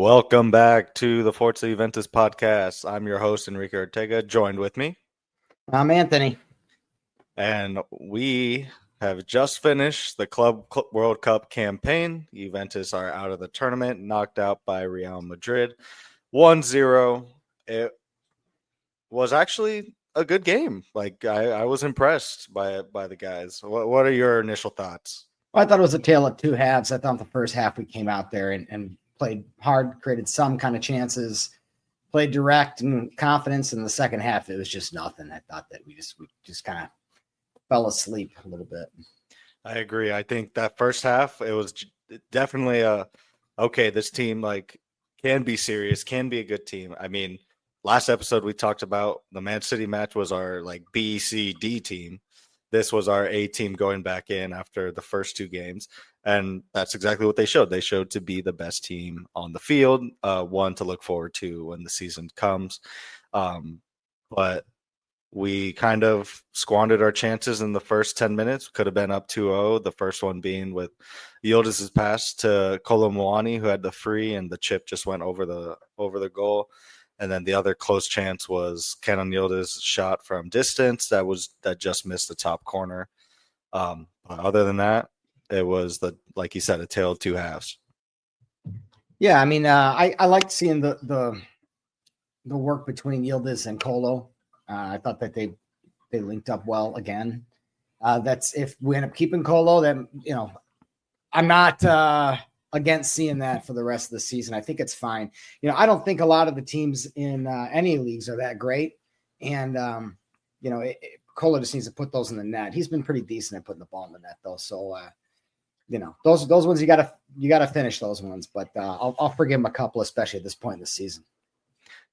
Welcome back to the Forza Juventus podcast. I'm your host, Enrique Ortega, joined with me. I'm Anthony. And we have just finished the Club World Cup campaign. Juventus are out of the tournament, knocked out by Real Madrid 1-0. It was actually a good game. I was impressed by the guys. What are your initial thoughts? Well, I thought it was a tale of two halves. I thought the first half we came out there and played hard, created some kind of chances, played direct and confidence. In the second half, it was just nothing. I thought that we just kind of fell asleep a little bit. I agree. I think that first half, it was definitely this team can be serious, can be a good team. I mean, last episode we talked about the Man City match was our B, C, D team. This was our A team going back in after the first two games. And that's exactly what they showed. They showed to be the best team on the field, one to look forward to when the season comes. But we kind of squandered our chances in the first 10 minutes. Could have been up 2-0. The first one being with Yildiz' pass to Kolo Muani, who had the free, and the chip just went over the goal. And then the other close chance was Kenan Yildiz' shot from distance that just missed the top corner. Other than that, it was like you said, a tale of two halves. Yeah, I mean, I liked seeing the work between Yildiz and Kolo. I thought that they linked up well again. That's if we end up keeping Kolo, then I'm not against seeing that for the rest of the season. I think it's fine. I don't think a lot of the teams in any leagues are that great, and Kolo just needs to put those in the net. He's been pretty decent at putting the ball in the net, though. So those ones you gotta finish those ones. But I'll forgive him a couple, especially at this point in the season.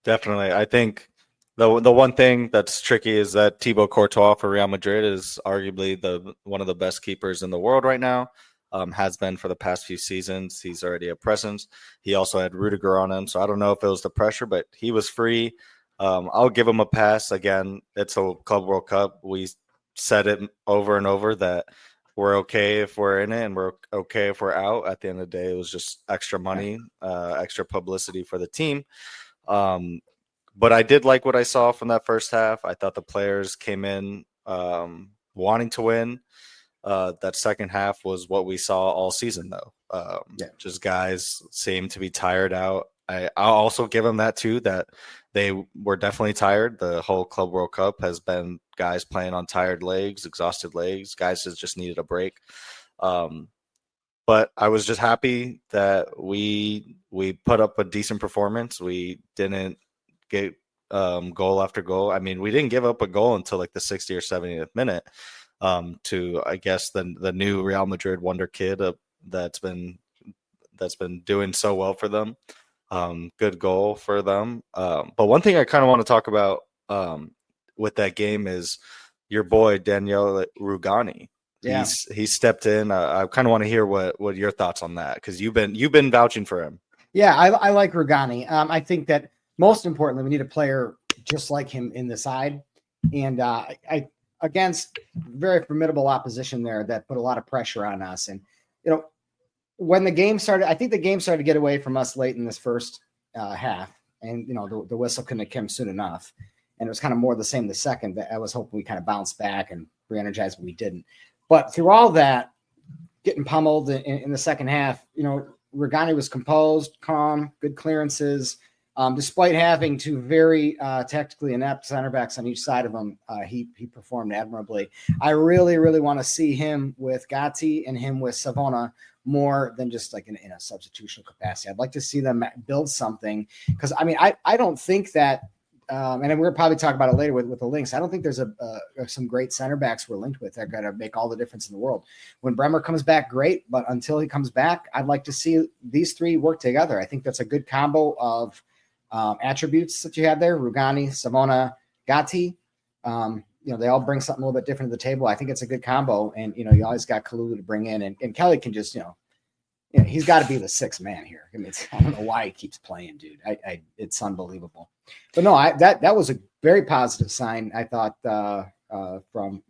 Definitely, I think. The one thing that's tricky is that Thibaut Courtois for Real Madrid is arguably one of the best keepers in the world right now. Has been for the past few seasons. He's already a presence. He also had Rudiger on him, so I don't know if it was the pressure, but he was free. I'll give him a pass. Again, it's a Club World Cup. We said it over and over that we're okay if we're in it and we're okay if we're out. At the end of the day, it was just extra money, extra publicity for the team. But I did like what I saw from that first half. I thought the players came in wanting to win. That second half was what we saw all season, though. Just guys seem to be tired out. I'll also give them that, too, that they were definitely tired. The whole Club World Cup has been guys playing on tired legs, exhausted legs. Guys just needed a break. But I was just happy that we put up a decent performance. We didn't get goal after goal. I mean, we didn't give up a goal until the 60th or 70th minute to, I guess, the new Real Madrid wonder kid that's been doing so well for them. Good goal for them. But one thing I kind of want to talk about with that game is your boy Daniele Rugani. Yeah. He stepped in. I kind of want to hear what your thoughts on that, because you've been vouching for him. Yeah, I like Rugani. I think that most importantly, we need a player just like him in the side, and against very formidable opposition there that put a lot of pressure on us. And when the game started, I think the game started to get away from us late in this first half, and the whistle couldn't have come soon enough, and it was kind of more the same the second. That I was hoping we kind of bounced back and re-energized, but we didn't. But through all that, getting pummeled in the second half, Rugani was composed, calm, good clearances. Despite having two very tactically inept center backs on each side of him, he performed admirably. I really, really want to see him with Gatti and him with Savona more than just in a substitutional capacity. I'd like to see them build something, because I don't think that, and we're probably talk about it later with the links. I don't think there's some great center backs we're linked with that are going to make all the difference in the world. When Bremer comes back, great, but until he comes back, I'd like to see these three work together. I think that's a good combo of attributes that you have there: Rugani, Savona, Gatti. They all bring something a little bit different to the table. I think it's a good combo, and you always got Kalulu to bring in, and Kelly can just he's got to be the sixth man here. I mean, I don't know why he keeps playing, dude. It's unbelievable. But no, that was a very positive sign. I thought from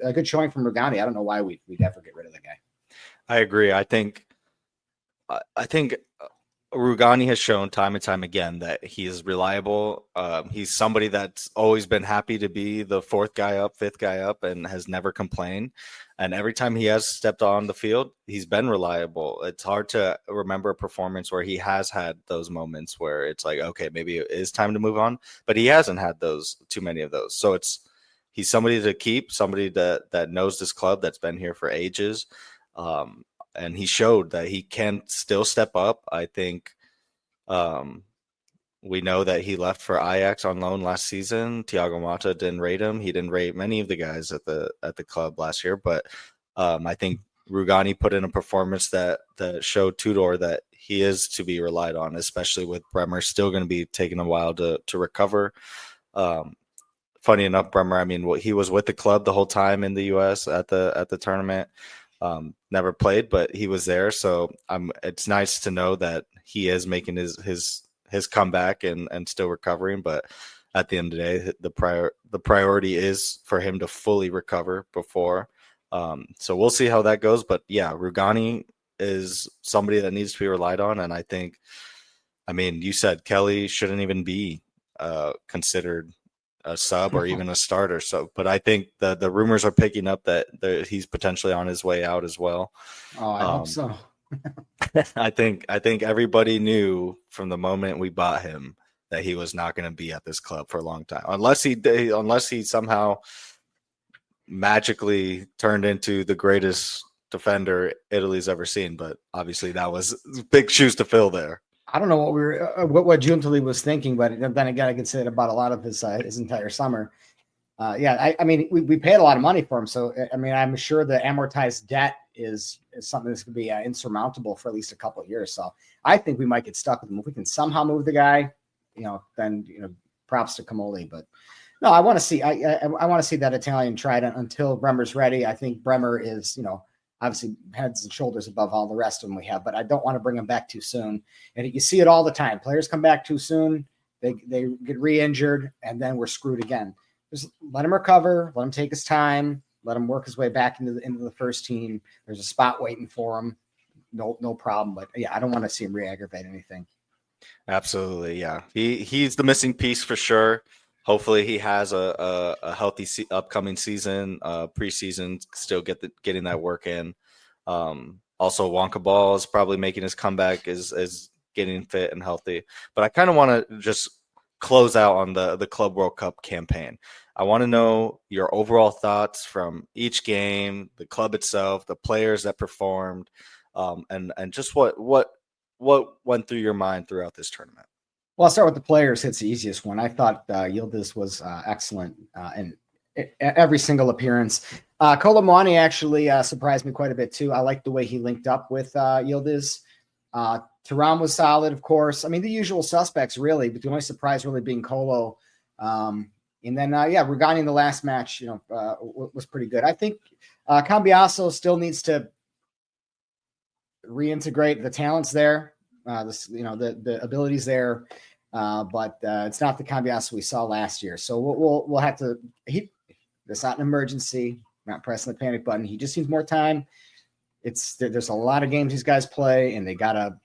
a good showing from Rugani. I don't know why we'd ever get rid of the guy. I agree. I think Rugani has shown time and time again that he is reliable. He's somebody that's always been happy to be the fourth guy up, fifth guy up, and has never complained. And every time he has stepped on the field, he's been reliable. It's hard to remember a performance where he has had those moments where it's like, okay, maybe it is time to move on, but he hasn't had too many of those. So he's somebody to keep, somebody that knows this club, that's been here for ages. And he showed that he can still step up. I think we know that he left for Ajax on loan last season. Thiago Motta didn't rate him. He didn't rate many of the guys at the club last year. But I think Rugani put in a performance that showed Tudor that he is to be relied on, especially with Bremer still going to be taking a while to recover. Funny enough, Bremer, I mean, he was with the club the whole time in the U.S. at the tournament. Never played, but he was there. So it's nice to know that he is making his comeback and still recovering. But at the end of the day, the priority is for him to fully recover before. So we'll see how that goes. But yeah, Rugani is somebody that needs to be relied on. And I think, I mean, you said Kelly shouldn't even be considered a sub or even a starter. So, but I think the rumors are picking up that he's potentially on his way out as well. Oh, I hope so. I think everybody knew from the moment we bought him that he was not going to be at this club for a long time, unless he somehow magically turned into the greatest defender Italy's ever seen. But obviously, that was big shoes to fill there. I don't know what Giuntoli was thinking, but then again, I could say it about a lot of his entire summer. I mean, we paid a lot of money for him, so I mean, I'm sure the amortized debt is something that's going to be insurmountable for at least a couple of years. So I think we might get stuck with him if we can somehow move the guy. Then props to Camoli. But no, I want to see. I want to see that Italian trident until Bremer's ready. I think Bremer is obviously heads and shoulders above all the rest of them we have, but I don't want to bring him back too soon. And you see it all the time. Players come back too soon. They get re-injured, and then we're screwed again. Just let him recover. Let him take his time. Let him work his way back into the first team. There's a spot waiting for him. No problem. But yeah, I don't want to see him re-aggravate anything. Absolutely, yeah. He's the missing piece for sure. Hopefully he has a healthy upcoming season, preseason, still getting that work in. Also, Wonka Ball is probably making his comeback, is getting fit and healthy. But I kind of want to just close out on the Club World Cup campaign. I want to know your overall thoughts from each game, the club itself, the players that performed, and just what went through your mind throughout this tournament. Well, I'll start with the players. It's the easiest one. I thought Yildiz was excellent in every single appearance. Colomani actually surprised me quite a bit too. I liked the way he linked up with Yildiz. Thuram was solid, of course. I mean, the usual suspects, really, but the only surprise really being Colo. And then, Rugani in the last match, was pretty good. I think Cambiasso still needs to reintegrate the talents there. The abilities there, but it's not the Cambiasso we saw last year. So we'll have to. It's not an emergency. I'm not pressing the panic button. He just needs more time. There's a lot of games these guys play, and they gotta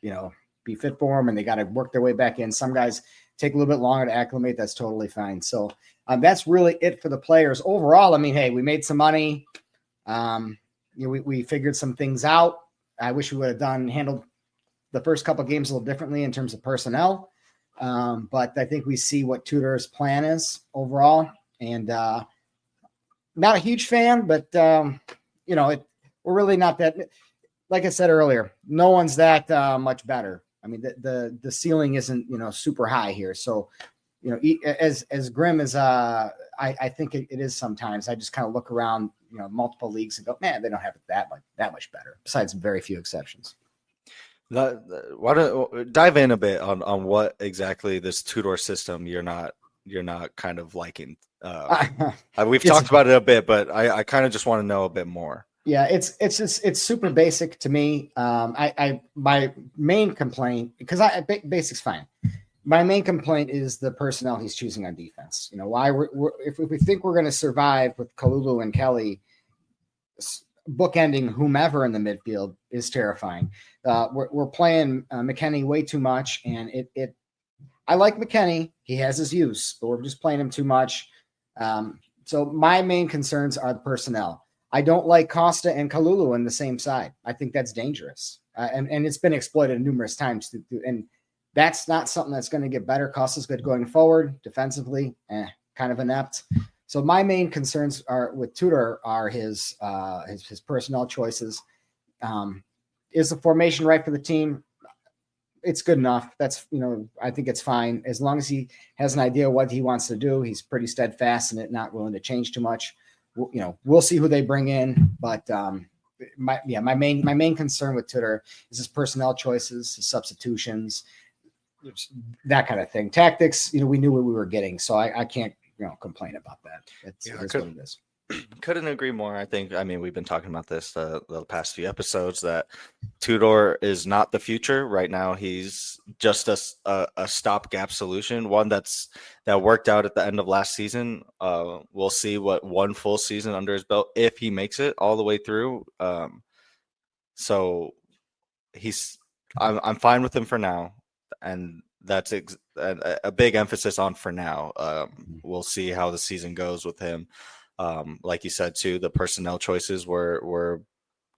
be fit for them, and they gotta work their way back in. Some guys take a little bit longer to acclimate. That's totally fine. So that's really it for the players overall. I mean, hey, we made some money. We figured some things out. I wish we would have handled the first couple of games a little differently in terms of personnel. But I think we see what Tudor's plan is overall. And not a huge fan, but, we're really not that, like I said earlier, no one's that much better. I mean, the ceiling isn't, super high here. So, as grim as I think it is sometimes, I just kind of look around, multiple leagues and go, man, they don't have it that much better, besides very few exceptions. Why don't dive in a bit on what exactly this Tudor system you're not kind of liking. We've talked about it a bit, but I kind of just want to know a bit more. Yeah, it's super basic to me. My main complaint, because basic's fine. My main complaint is the personnel he's choosing on defense. Why if we think we're going to survive with Kalulu and Kelly, bookending whomever in the midfield is terrifying. We're playing McKennie way too much, and I like McKennie. He has his use, but we're just playing him too much. So my main concerns are the personnel. I don't like Costa and Kalulu on the same side. I think that's dangerous. And it's been exploited numerous times. And that's not something that's going to get better. Costa's good going forward. Defensively, kind of inept. So my main concerns are with Tudor are his personnel choices. Is the formation right for the team? It's good enough. That's, I think it's fine. As long as he has an idea what he wants to do, he's pretty steadfast in it, not willing to change too much. We'll see who they bring in, but my main concern with Tudor is his personnel choices, his substitutions, that kind of thing. Tactics, we knew what we were getting, so I can't complain about that. It is what it is. Couldn't agree more. I mean, we've been talking about this the past few episodes that Tudor is not the future right now. He's just a stopgap solution, one that worked out at the end of last season. We'll see what one full season under his belt if he makes it all the way through. So I'm fine with him for now, and that's a big emphasis on for now. We'll see how the season goes with him. Like you said too, the personnel choices were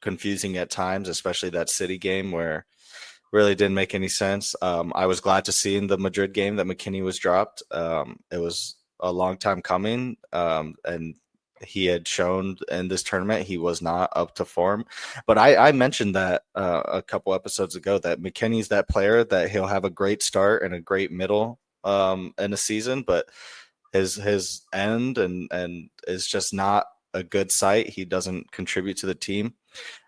confusing at times, especially that City game where really didn't make any sense. I was glad to see in the Madrid game that McKennie was dropped. It was a long time coming, and he had shown in this tournament he was not up to form. But I mentioned that a couple episodes ago that McKennie's that player that he'll have a great start and a great middle in a season, but his end and is just not a good sight. He doesn't contribute to the team.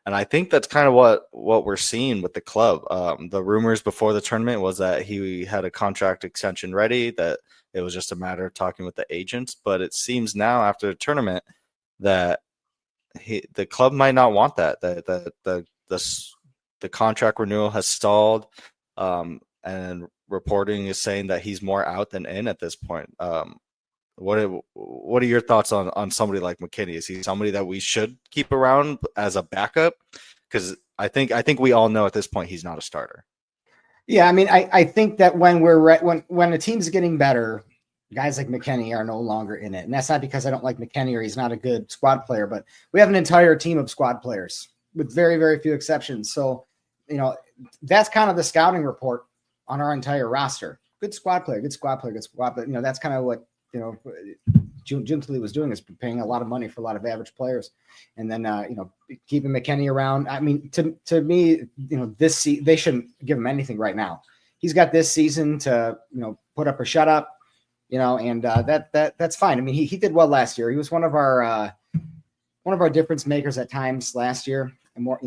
And I think that's kind of what we're seeing with the club. The rumors before the tournament was that he had a contract extension ready, that it was just a matter of talking with the agents. But it seems now after the tournament that the club might not want that. The contract renewal has stalled, and reporting is saying that he's more out than in at this point. What are your thoughts on somebody like McKennie? Is he somebody that we should keep around as a backup? Because I think we all know at this point he's not a starter. Yeah, I mean, I think that when when the team's getting better, guys like McKennie are no longer in it, and that's not because I don't like McKennie or he's not a good squad player, but we have an entire team of squad players with very, very few exceptions. So, that's kind of the scouting report on our entire roster. Good squad player, good squad player, good squad player. That's kind of what Jim was doing, is paying a lot of money for a lot of average players, and then keeping McKennie around. I mean, to me, they shouldn't give him anything right now. He's got this season to put up or shut up, and that's fine. I mean, he did well last year. He was one of our difference makers at times last year, and more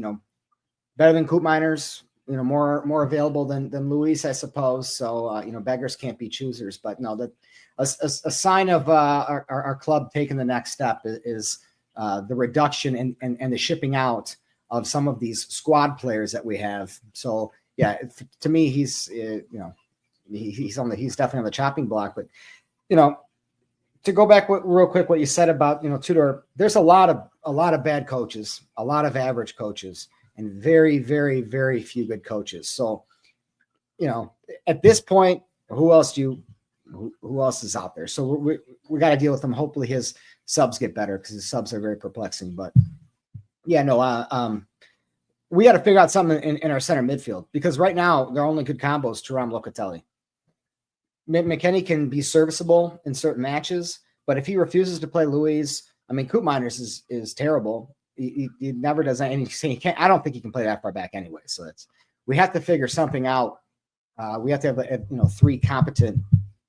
better than Koopmeiners. More available than Luis, I suppose. So beggars can't be choosers, but no, that a sign of our club taking the next step is the reduction and the shipping out of some of these squad players that we have. So yeah, to me, he's definitely on the chopping block. But to go back real quick, what you said about Tudor, there's a lot of bad coaches, a lot of average coaches, and very, very, very few good coaches. So, at this point, who else is out there? So we got to deal with them. Hopefully his subs get better, because his subs are very perplexing. But yeah, no, we got to figure out something in our center midfield, because right now they're only good combos, Thuram, Locatelli. McKennie can be serviceable in certain matches, but if he refuses to play Luis, I mean, Koopmeiners is terrible. He never does anything. He can't. I don't think he can play that far back anyway. So we have to figure something out. We have to have three competent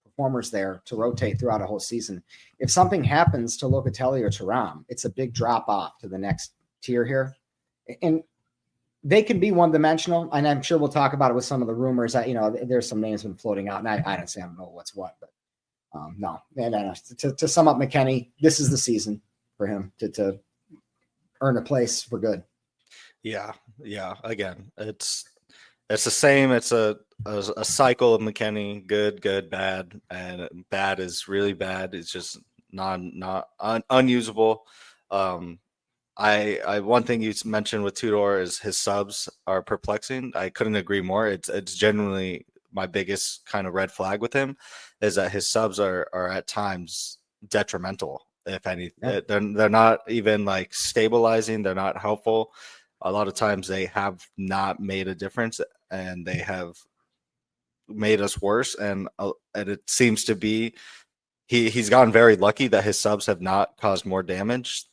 performers there to rotate throughout a whole season. If something happens to Locatelli or Thuram, it's a big drop off to the next tier here, and they can be one dimensional. And I'm sure we'll talk about it with some of the rumors that there's some names been floating out, and I don't know what's what, but no. To sum up McKennie, this is the season for him to earn a place for good. Yeah. Again, it's the same. It's a cycle of McKennie, good, bad, and bad is really bad. It's just not unusable. I one thing you mentioned with Tudor is his subs are perplexing. I couldn't agree more. It's genuinely my biggest kind of red flag with him is that his subs are at times detrimental. If any, Yeah. they're not even like stabilizing. They're not helpful. A lot of times they have not made a difference, and they have made us worse. And it seems to be he's gotten very lucky that his subs have not caused more damage,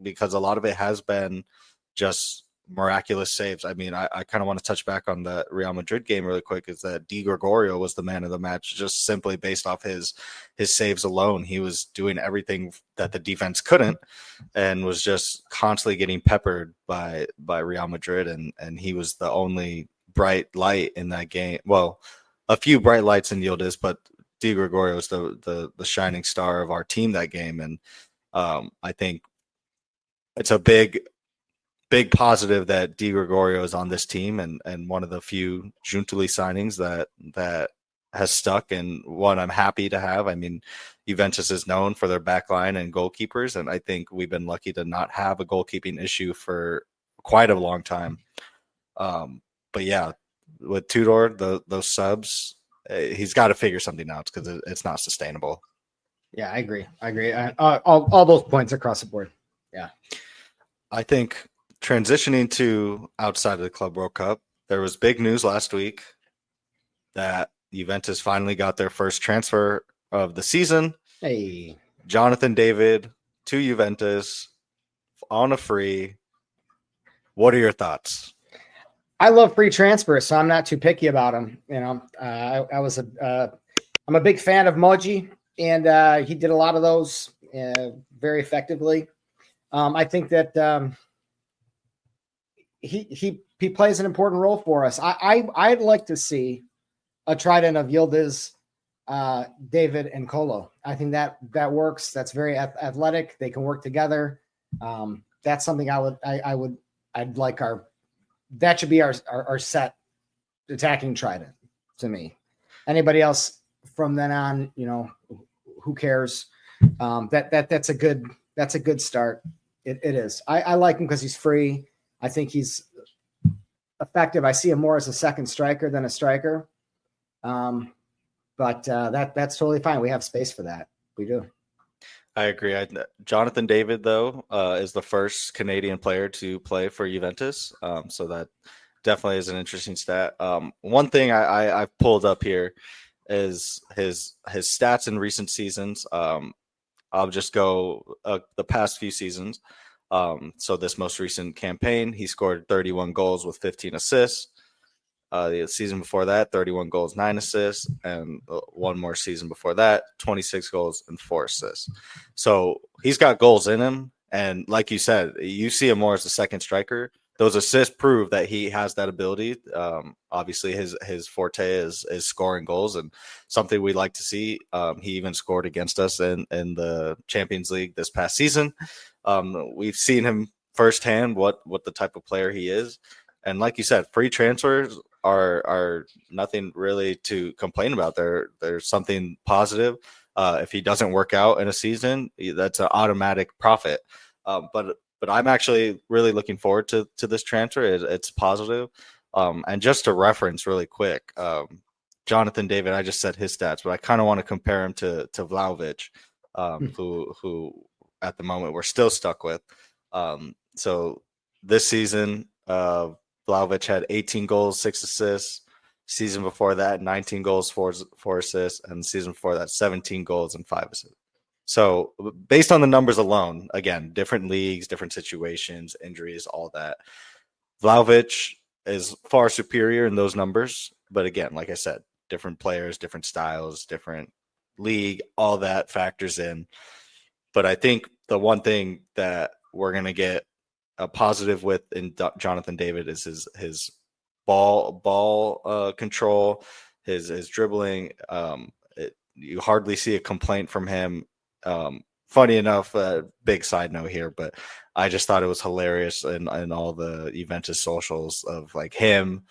because a lot of it has been just miraculous saves. I mean, I kind of want to touch back on the Real Madrid game really quick. Is that Di Gregorio was the man of the match just simply based off his saves alone. He was doing everything that the defense couldn't, and was just constantly getting peppered by Real Madrid, and he was the only bright light in that game. Well, a few bright lights in Yildiz, but Di Gregorio is the shining star of our team that game, and I think it's a big positive that Di Gregorio is on this team, and one of the few Juntuli signings that has stuck, and one I'm happy to have. I mean, Juventus is known for their backline and goalkeepers, and I think we've been lucky to not have a goalkeeping issue for quite a long time. But yeah, with Tudor, those subs, he's got to figure something out because it's not sustainable. Yeah, I agree. All those points across the board. Yeah. I think transitioning to outside of the Club World Cup, there was big news last week that Juventus finally got their first transfer of the season. Hey, Jonathan David to Juventus on a free. What are your thoughts? I love free transfers, so I'm not too picky about them. You know, I'm a big fan of Moji, and he did a lot of those very effectively. I think that he plays an important role for us. I'd like to see a trident of Yildiz, David, and Kolo. I think that works. That's very athletic. They can work together. That's something I'd like that should be our set attacking trident to me. Anybody else from then on, you know, who cares? That's a good start. It is. I like him because he's free. I think he's effective. I see him more as a second striker than a striker. But that's totally fine. We have space for that. We do. I agree. Jonathan David, though, is the first Canadian player to play for Juventus. So that definitely is an interesting stat. One thing I've pulled up here is his stats in recent seasons. I'll just go the past few seasons. So this most recent campaign, he scored 31 goals with 15 assists. The season before that, 31 goals, 9 assists, and one more season before that, 26 goals and 4 assists. So he's got goals in him, and like you said, you see him more as a second striker. Those assists prove that he has that ability. Obviously, his forte is scoring goals, and something we like to see. He even scored against us in the Champions League this past season. We've seen him firsthand what the type of player he is, and like you said, free transfers are nothing really to complain about. They're something positive. If he doesn't work out in a season, that's an automatic profit. But I'm actually really looking forward to this transfer. It's positive. And just to reference really quick, Jonathan David, I just said his stats, but I kind of want to compare him to Vlahovic, who at the moment we're still stuck with. So this season, Vlahovic had 18 goals, 6 assists. Season before that, 19 goals, 4 assists, and the season before that, 17 goals and 5 assists. So based on the numbers alone, again, different leagues, different situations, injuries, all that, Vlahovic is far superior in those numbers. But again, like I said, different players, different styles, different league, all that factors in. But I think the one thing that we're going to get a positive with in Jonathan David is his ball control, his dribbling. You hardly see a complaint from him. Funny enough, big side note here, but I just thought it was hilarious in all the Juventus socials of like him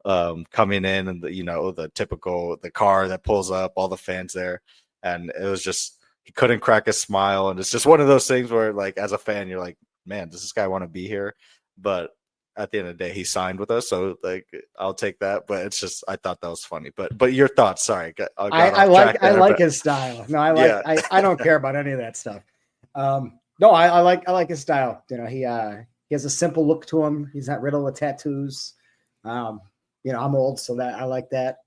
coming in and the typical the car that pulls up, all the fans there, and it was just he couldn't crack a smile, and it's just one of those things where like as a fan you're like, man, does this guy want to be here? But at the end of the day, he signed with us, so like I'll take that. But it's just I thought that was funny. But your thoughts? Sorry, I like his style. No, yeah. I don't care about any of that stuff. No, I like his style. You know, he has a simple look to him. He's not riddled with tattoos. You know, I'm old, so that I like that.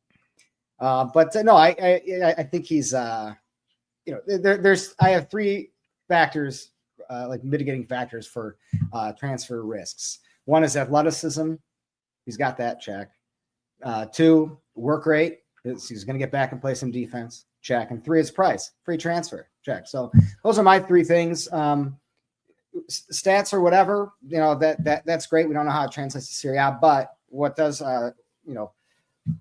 But no, I think he's you know, there's I have three factors, like mitigating factors for transfer risks. One is athleticism. He's got that check. Two, work rate. He's going to get back and play some defense. Check. And three is price. Free transfer. Check. So those are my three things. Stats or whatever, you know, that's great. We don't know how it translates to Serie A, but what does, you know,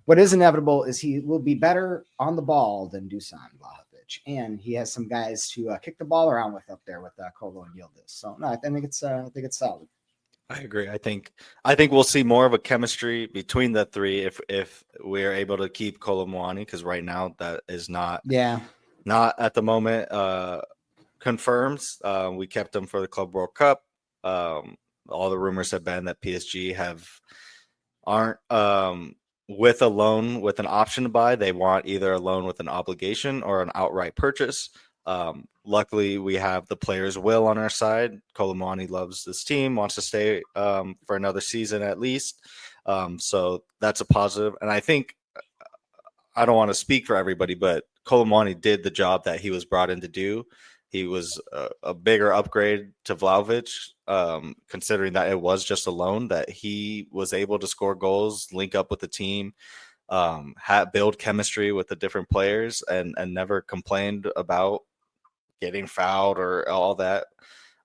what is inevitable is he will be better on the ball than Dusan Vlahovic, and he has some guys to kick the ball around with up there with Kolo and Yildiz. So no, I think it's solid. I agree. I think we'll see more of a chemistry between the three if we're able to keep Kolo Muani, because right now that is not at the moment confirms. We kept him for the Club World Cup. All the rumors have been that PSG aren't with a loan with an option to buy. They want either a loan with an obligation or an outright purchase. Luckily, we have the player's will on our side. Kolo Muani loves this team, wants to stay for another season at least. So that's a positive. And I think, I don't want to speak for everybody, but Kolo Muani did the job that he was brought in to do. He was a bigger upgrade to Vlahovic, considering that it was just a loan, that he was able to score goals, link up with the team, build chemistry with the different players, and never complained about getting fouled or all that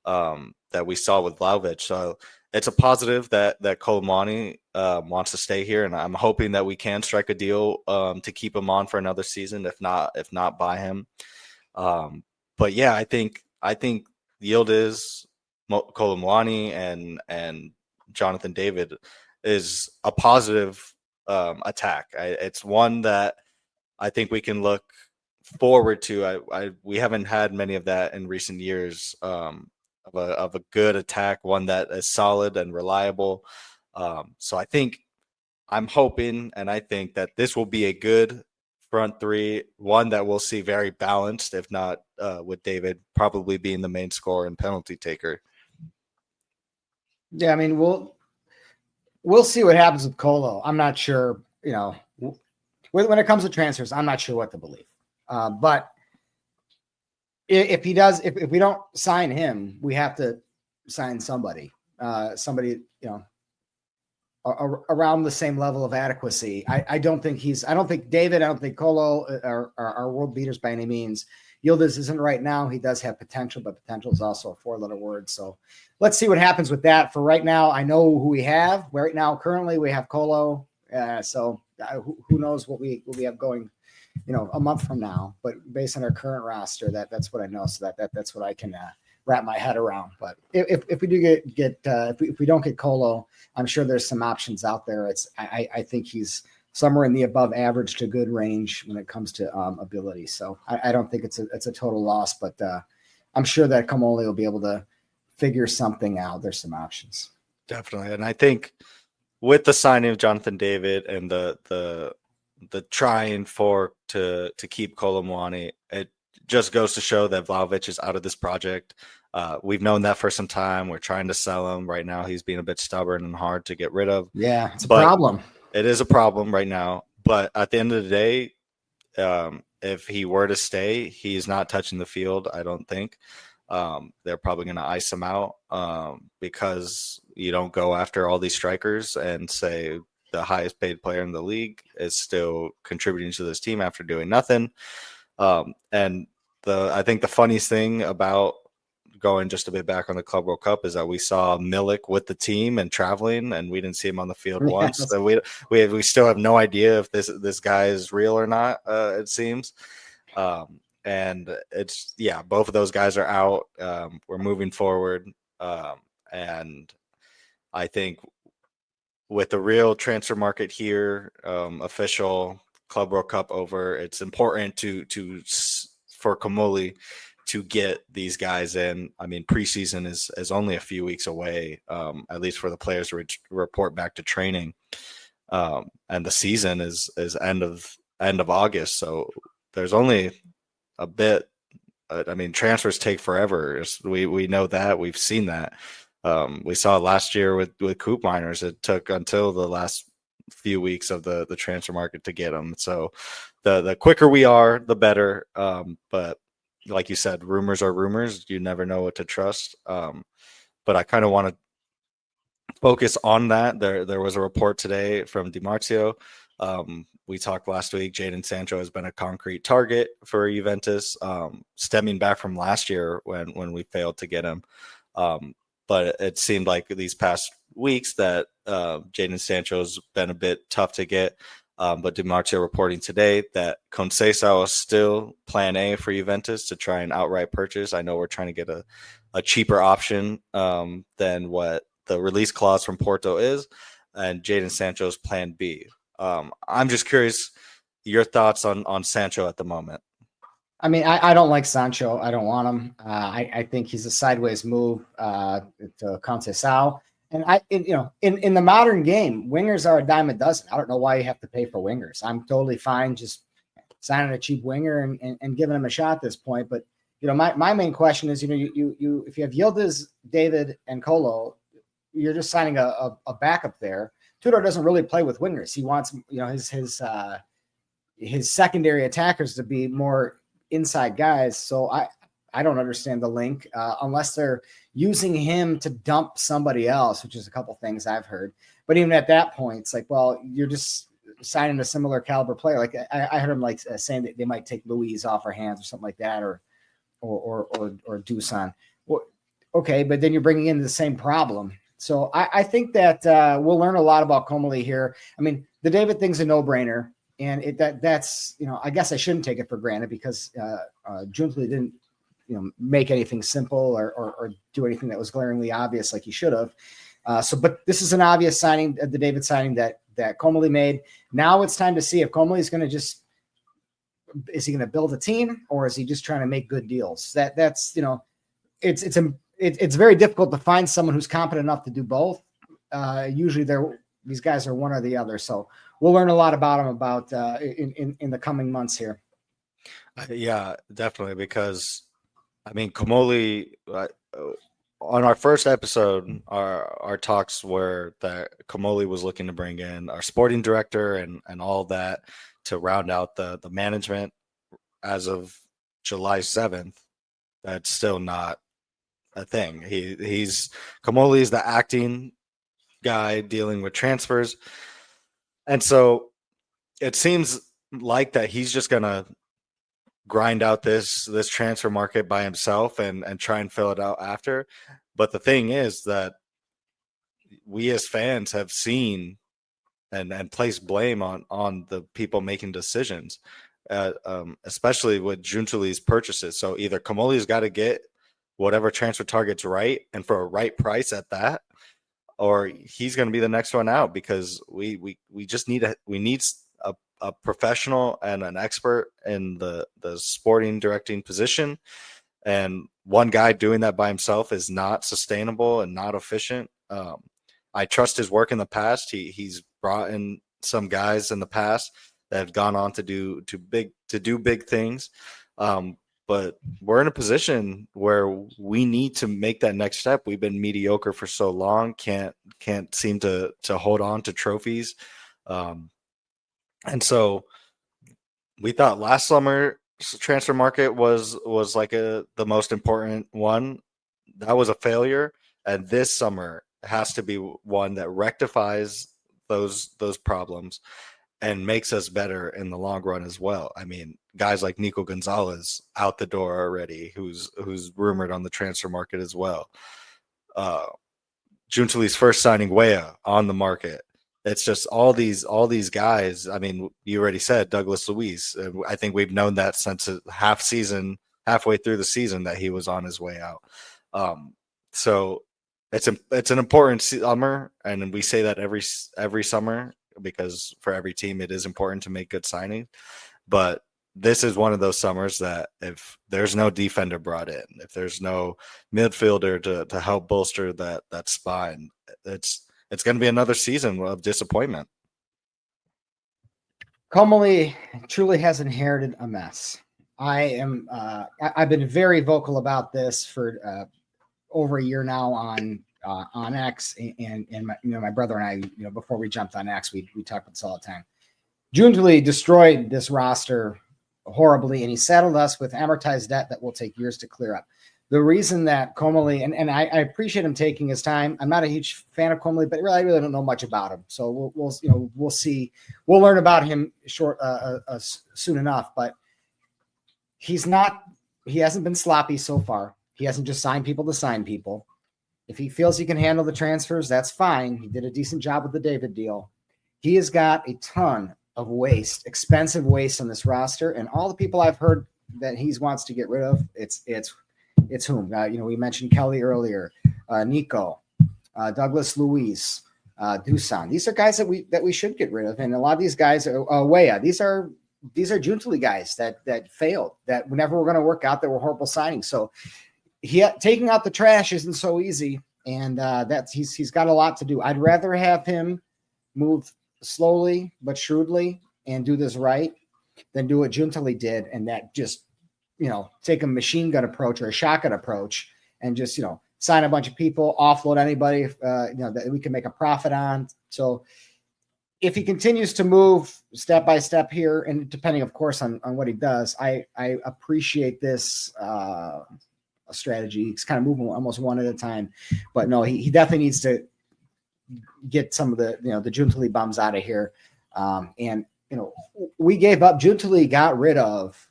that we saw with Vlahovic. So it's a positive that Kolo Muani wants to stay here, and I'm hoping that we can strike a deal to keep him on for another season, if not buy him. But yeah, I think Yildiz, Kolo Muani, and Jonathan David is a positive attack. It's one that I think we can look forward to. We haven't had many of that in recent years, of a good attack, one that is solid and reliable. So I'm hoping, and I think that this will be a good front three, one that we'll see very balanced, if not with David probably being the main scorer and penalty taker. Yeah, I mean, we'll see what happens with Kolo. I'm not sure, you know, when it comes to transfers, I'm not sure what to believe. But if he does, if we don't sign him, we have to sign somebody, you know, around the same level of adequacy. I don't think David, I don't think Kolo are world beaters by any means. Yildiz isn't right now. He does have potential, but potential is also a four-letter word. So let's see what happens with that. For right now, I know who we have. Right now, currently, we have Kolo. So who knows what we have going, you know, a month from now. But based on our current roster, that's what I know. So that's what I can wrap my head around. But if we do if we don't get Kolo, I'm sure there's some options out there. I think he's somewhere in the above average to good range when it comes to ability. So I don't think it's a total loss, but I'm sure that Kamoli will be able to figure something out. There's some options. Definitely. And I think with the signing of Jonathan David and the trying to keep Kolo Muani, it just goes to show that Vlahovic is out of this project. We've known that for some time. We're trying to sell him. Right now, he's being a bit stubborn and hard to get rid of. Yeah, it's a problem. It is a problem right now. But at the end of the day, if he were to stay, he's not touching the field, I don't think. They're probably going to ice him out because you don't go after all these strikers and say the highest paid player in the league is still contributing to this team after doing nothing. And I think the funniest thing about going just a bit back on the Club World Cup is that we saw Milik with the team and traveling, and we didn't see him on the field once. So we still have no idea if this guy is real or not. It seems, and it's both of those guys are out. We're moving forward, and I think with the real transfer market here, official Club World Cup over, it's important for Kamoli to get these guys in. I mean, preseason is only a few weeks away, at least for the players to report back to training. And the season is end of August. So there's only a bit. I mean, transfers take forever. We know that. We've seen that. We saw last year with Coop Miners. It took until the last few weeks of the transfer market to get them. So the quicker we are, the better. But like you said, rumors are rumors. You never know what to trust. But I kind of want to focus on that. There was a report today from DiMarzio. We talked last week. Jadon Sancho has been a concrete target for Juventus, stemming back from last year when we failed to get him. But it seemed like these past weeks that Jadon Sancho has been a bit tough to get. But DiMarzio reporting today that Conceição is still plan A for Juventus to try and outright purchase. I know we're trying to get a cheaper option than what the release clause from Porto is, and Jadon Sancho's plan B. I'm just curious your thoughts on Sancho at the moment. I mean, I don't like Sancho. I don't want him. I think he's a sideways move to Conceição. And in the modern game, wingers are a dime a dozen. I don't know why you have to pay for wingers. I'm totally fine just signing a cheap winger and giving him a shot at this point. But my main question is, you if you have Yildiz, David, and Kolo, you're just signing a backup there. Tudor doesn't really play with wingers. He wants his secondary attackers to be more inside guys. So I don't understand the link unless they're using him to dump somebody else, which is a couple things I've heard. But even at that point, it's like, well, you're just signing a similar caliber player. Like I heard him saying that they might take Luis off our hands or something like that, or Dusan. Well, okay, but then you're bringing in the same problem. So I think that we'll learn a lot about Komali here. I mean, the David thing's a no-brainer, and that's I guess I shouldn't take it for granted because Giuntoli didn't make anything simple or do anything that was glaringly obvious like he should have. But this is an obvious signing, the David signing that Komali made. Now it's time to see if Komali is going to is he going to build a team or is he just trying to make good deals? That's it's very difficult to find someone who's competent enough to do both. Usually these guys are one or the other. So we'll learn a lot about him in the coming months here. Yeah, definitely. Because I mean, Komali, on our first episode, our talks were that Komali was looking to bring in our sporting director and all that to round out the management. As of July 7th, that's still not a thing. Komali is the acting guy dealing with transfers. And so it seems like that he's just going to grind out this transfer market by himself and try and fill it out after. But the thing is that we as fans have seen and placed blame on the people making decisions, especially with Giuntoli's purchases. So either Komali's got to get whatever transfer target's right and for a right price at that, or he's going to be the next one out because we just need a professional and an expert in the sporting directing position. And one guy doing that by himself is not sustainable and not efficient. I trust his work in the past. He's brought in some guys in the past that have gone on to do big things. But we're in a position where we need to make that next step. We've been mediocre for so long, can't seem to hold on to trophies. And so we thought last summer transfer market was like the most important one. That was a failure. And this summer has to be one that rectifies those problems and makes us better in the long run as well. I mean, guys like Nico Gonzalez out the door already, who's rumored on the transfer market as well. Giuntoli's first signing, Weah, on the market. It's just all these guys. I mean, you already said Douglas Luiz. I think we've known that since halfway through the season, that he was on his way out. So it's an important summer, and we say that every summer because for every team it is important to make good signings. But this is one of those summers that if there's no defender brought in, if there's no midfielder to help bolster that spine, it's going to be another season of disappointment. Comolli truly has inherited a mess. I've been very vocal about this for over a year now on X, and my brother and I, before we jumped on X, we talked about this all the time. Giuntoli destroyed this roster horribly, and he saddled us with amortized debt that will take years to clear up. The reason that Comolli, and I appreciate him taking his time. I'm not a huge fan of Comolli, but I really don't know much about him. So we'll see. We'll learn about him soon enough. But he hasn't been sloppy so far. He hasn't just signed people to sign people. If he feels he can handle the transfers, that's fine. He did a decent job with the David deal. He has got a ton of waste, expensive waste on this roster, and all the people I've heard that he wants to get rid of, it's whom? We mentioned Kelly earlier, Nico, Douglas Luiz, Dusan. These are guys that we should get rid of, and a lot of these guys, Weah, these are Giuntoli guys that failed, that never were going to work out, that were horrible signings. So taking out the trash isn't so easy, and he's got a lot to do. I'd rather have him move slowly but shrewdly and do this right than do what Giuntoli did, and that just take a machine gun approach or a shotgun approach and just sign a bunch of people, offload anybody that we can make a profit on. So if he continues to move step by step here, and depending of course on what he does, I appreciate this strategy. He's kind of moving almost one at a time, but no, he definitely needs to get some of the the Giuntoli bums out of here. And we gave up. Giuntoli got rid of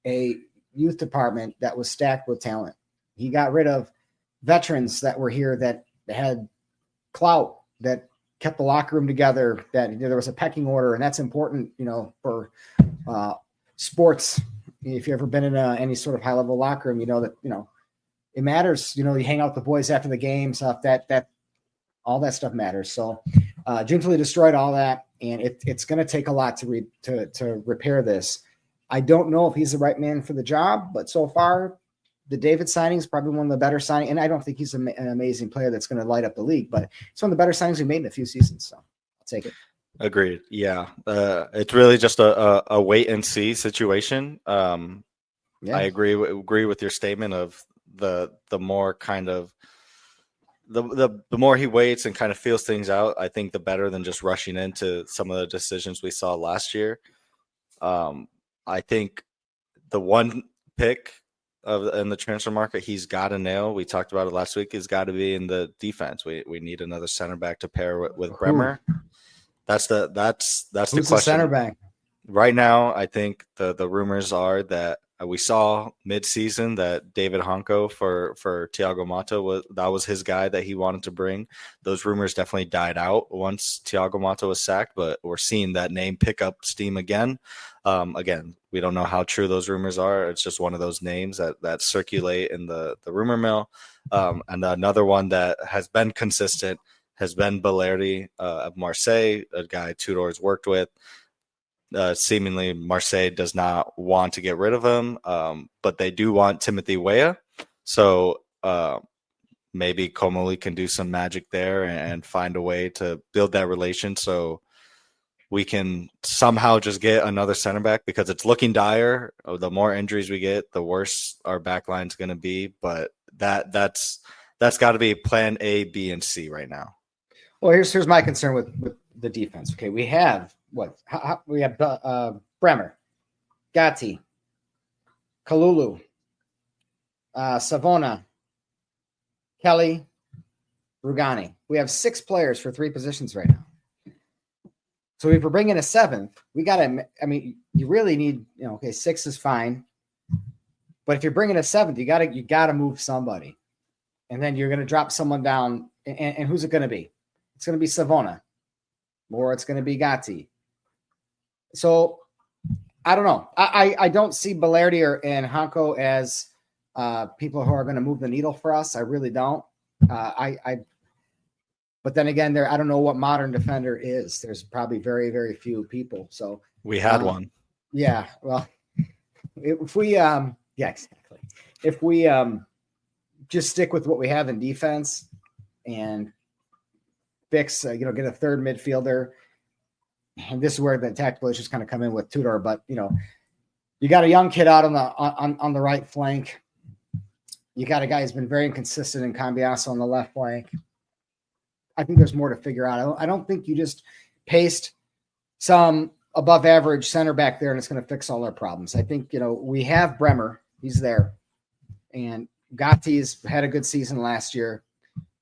a youth department that was stacked with talent. He got rid of veterans that were here that had clout, that kept the locker room together, that there was a pecking order, and that's important, for sports. If you've ever been in any sort of high level locker room, that it matters. You hang out with the boys after the game, stuff that all that stuff matters. So Giuntoli destroyed all that, and it's going to take a lot to repair this. I don't know if he's the right man for the job, but so far, the David signing is probably one of the better signings. And I don't think he's an amazing player that's going to light up the league, but it's one of the better signings we made in a few seasons. So I'll take it. Agreed. Yeah. It's really just a wait and see situation. I agree with your statement of the more kind of the more he waits and kind of feels things out, I think the better than just rushing into some of the decisions we saw last year. I think the one pick in the transfer market he's got to nail, we talked about it last week, has got to be in the defense. We need another center back to pair with Bremer. That's the question. The center back right now? I think the rumors are that we saw mid-season that David Honko for Thiago Motta that was his guy that he wanted to bring. Those rumors definitely died out once Thiago Motta was sacked, but we're seeing that name pick up steam again. Again, we don't know how true those rumors are. It's just one of those names that circulate in the rumor mill. And another one that has been consistent has been Balerdi of Marseille, a guy Tudor's worked with. Seemingly Marseille does not want to get rid of him, but they do want Timothy Weah. So maybe Comolli can do some magic there and find a way to build that relation so we can somehow just get another center back, because it's looking dire. The more injuries we get, the worse our back line's going to be. But that's got to be plan A, B, and C right now. Well, here's my concern with the defense. Okay, we have we have Bremer, Gatti, Kalulu, Savona, Kelly, Rugani. We have 6 players for 3 positions right now. So if we're bringing a 7th, we got to. I mean, you really need. 6 is fine, but if you're bringing a 7th, you got to move somebody, and then you're going to drop someone down. And who's it going to be? It's going to be Savona, or it's going to be Gatti. So I don't know. I don't see Balerdi and Hanko as people who are going to move the needle for us. I really don't. But then again, I don't know what modern defender is. There's probably very, very few people. So we had one. Yeah. Well, if we yeah, exactly. If we just stick with what we have in defense and fix, get a third midfielder, and this is where the tactical issues kind of come in with Tudor. But you got a young kid out on the right flank. You got a guy who's been very inconsistent in Cambiasso on the left flank. I think there's more to figure out. I don't think you just paste some above average center back there and it's going to fix all our problems. I think, we have Bremer. He's there. And Gatti's had a good season last year.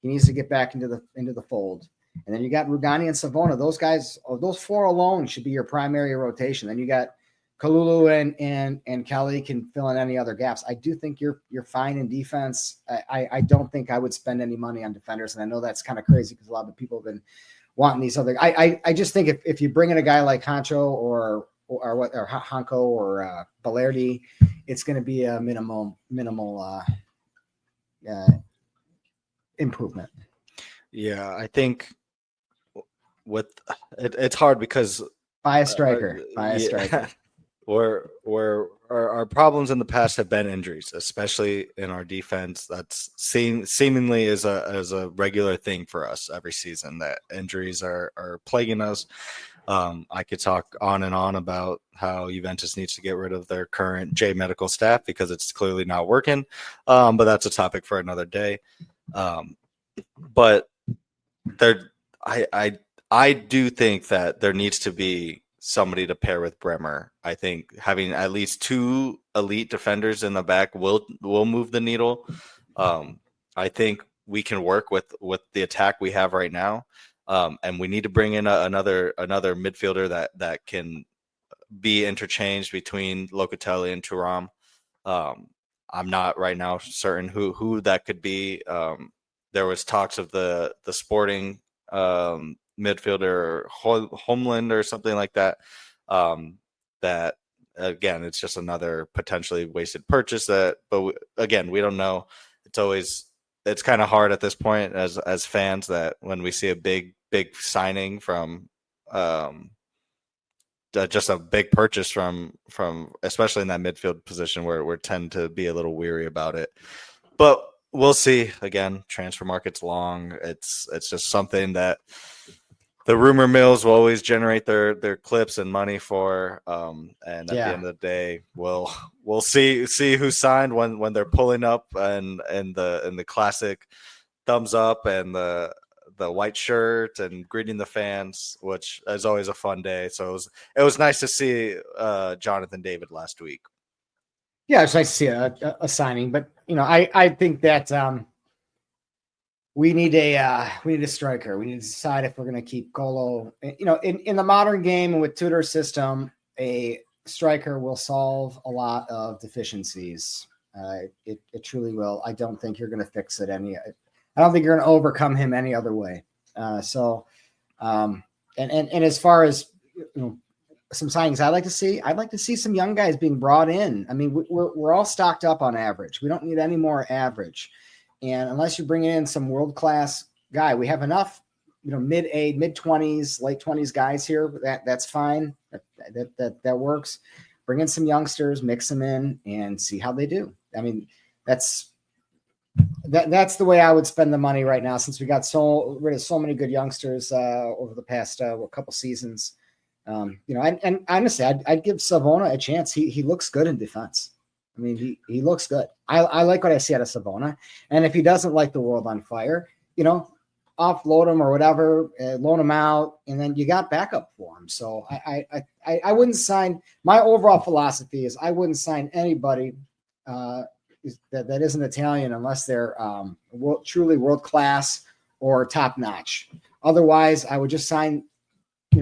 He needs to get back into the fold. And then you got Rugani and Savona. Those guys, those four alone should be your primary rotation. Then you got Kalulu and Kelly can fill in any other gaps. I do think you're fine in defense. I don't think I would spend any money on defenders. And I know that's kind of crazy because a lot of people have been wanting these other. I just think if you bring in a guy like Hancho or Hanko or Balerdi, it's going to be a minimal improvement. Yeah, I think it's hard because buy a striker. Where our problems in the past have been injuries, especially in our defense. That's seemingly is a regular thing for us every season, that injuries are plaguing us. I could talk on and on about how Juventus needs to get rid of their current J medical staff because it's clearly not working. But that's a topic for another day. But I do think that there needs to be somebody to pair with Bremer. I think having at least two elite defenders in the back will move the needle. I think we can work with the attack we have right now, and we need to bring in another midfielder that can be interchanged between Locatelli and Thuram. I'm not right now certain who that could be. There was talks of the Sporting midfielder Homeland or something like that. That again, it's just another potentially wasted purchase. But again, we don't know. It's kind of hard at this point as fans that when we see a big signing from just a big purchase from especially in that midfield position where we tend to be a little weary about it. But we'll see. Again, transfer market's long. It's just something that the rumor mills will always generate their clips and money for. And at the end of the day, we'll see who signed when they're pulling up and the classic thumbs up and the white shirt and greeting the fans, which is always a fun day. So it was nice to see Jonathan David last week. Yeah, it's nice to see a signing, but I think that we need a striker. We need to decide if we're going to keep Golo. In the modern game and with Tudor's system, a striker will solve a lot of deficiencies. It truly will. I don't think you're going to fix it I don't think you're going to overcome him any other way. And as far as some signings I'd like to see some young guys being brought in. I mean, we're all stocked up on average. We don't need any more average. And unless you bring in some world-class guy, we have enough, mid-20s, late 20s guys here. That's fine. That works. Bring in some youngsters, mix them in, and see how they do. I mean, that's the way I would spend the money right now, since we got rid of so many good youngsters over the past couple seasons. And honestly, I'd give Savona a chance. He looks good in defense. I mean, he looks good. I like what I see out of Savona. And if he doesn't like the world on fire, offload him or whatever, loan him out, and then you got backup for him. So I wouldn't sign. My overall philosophy is I wouldn't sign anybody that isn't Italian unless they're truly world class or top notch. Otherwise, I would just sign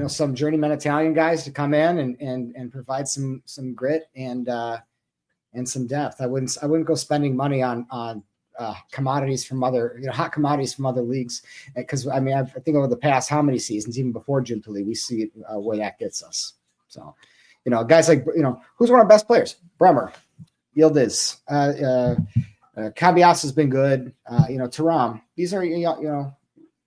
some journeyman Italian guys to come in and provide some grit and some depth. I wouldn't go spending money on commodities from hot commodities from other leagues, because I mean I think over the past how many seasons, even before Giuntoli, we see where that gets us. So guys like who's one of our best players? Bremer, Yildiz, Cambiasso has been good. Thuram. These are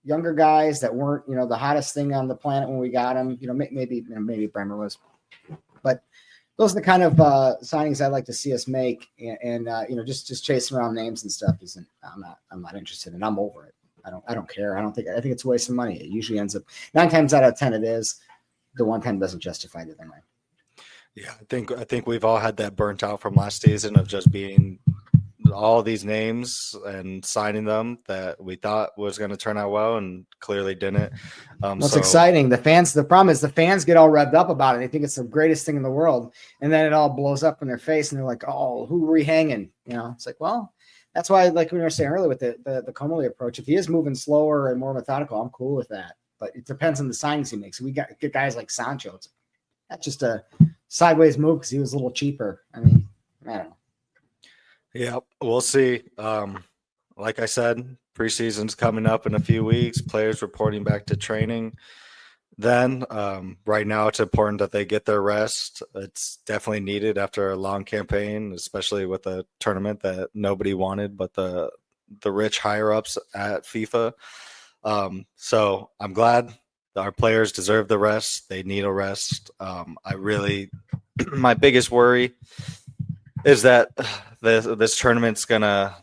younger guys that weren't the hottest thing on the planet when we got them. Maybe Bremer was, but those are the kind of signings I'd like to see us make, and just chasing around names and stuff isn't. I'm not interested, and I'm over it. I don't care. I think it's a waste of money. It usually ends up 9 times out of 10 it is. The one time doesn't justify the other way. Yeah, I think we've all had that burnt out from last season of just being all these names and signing them that we thought was going to turn out well and clearly didn't. It's exciting. The problem is the fans get all revved up about it. They think it's the greatest thing in the world. And then it all blows up in their face and they're like, oh, who were we hanging? It's like, well, that's why, like we were saying earlier with the Comolli approach, if he is moving slower and more methodical, I'm cool with that. But it depends on the signings he makes. We got good guys like Sancho. That's just a sideways move because he was a little cheaper. I mean, I don't know. Yeah, we'll see. Like I said, preseason's coming up in a few weeks. Players reporting back to training. Then, right now, it's important that they get their rest. It's definitely needed after a long campaign, especially with a tournament that nobody wanted, but the rich higher ups at FIFA. So I'm glad our players deserve the rest. They need a rest. My biggest worry is that this tournament's gonna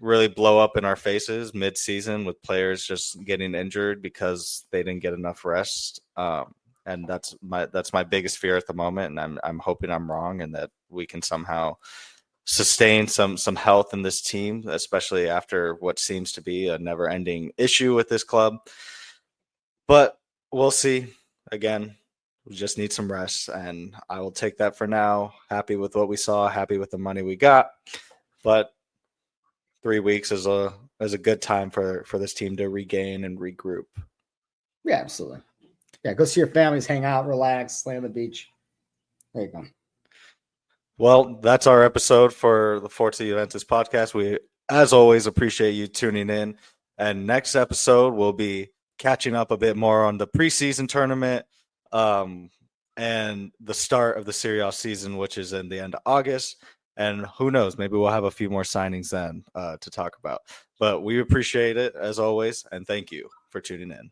really blow up in our faces mid-season with players just getting injured because they didn't get enough rest. And that's my biggest fear at the moment. And I'm hoping I'm wrong and that we can somehow sustain some health in this team, especially after what seems to be a never-ending issue with this club. But we'll see. Again, we just need some rest, and I will take that for now. Happy with what we saw, happy with the money we got. But 3 weeks is a good time for this team to regain and regroup. Yeah, absolutely. Yeah, go see your families, hang out, relax, lay on the beach. There you go. Well, that's our episode for the Forza Juventus podcast. We, as always, appreciate you tuning in. And next episode, we'll be catching up a bit more on the preseason tournament and the start of the Serie A season, which is in the end of August. And who knows, maybe we'll have a few more signings then to talk about. But we appreciate it, as always, and thank you for tuning in.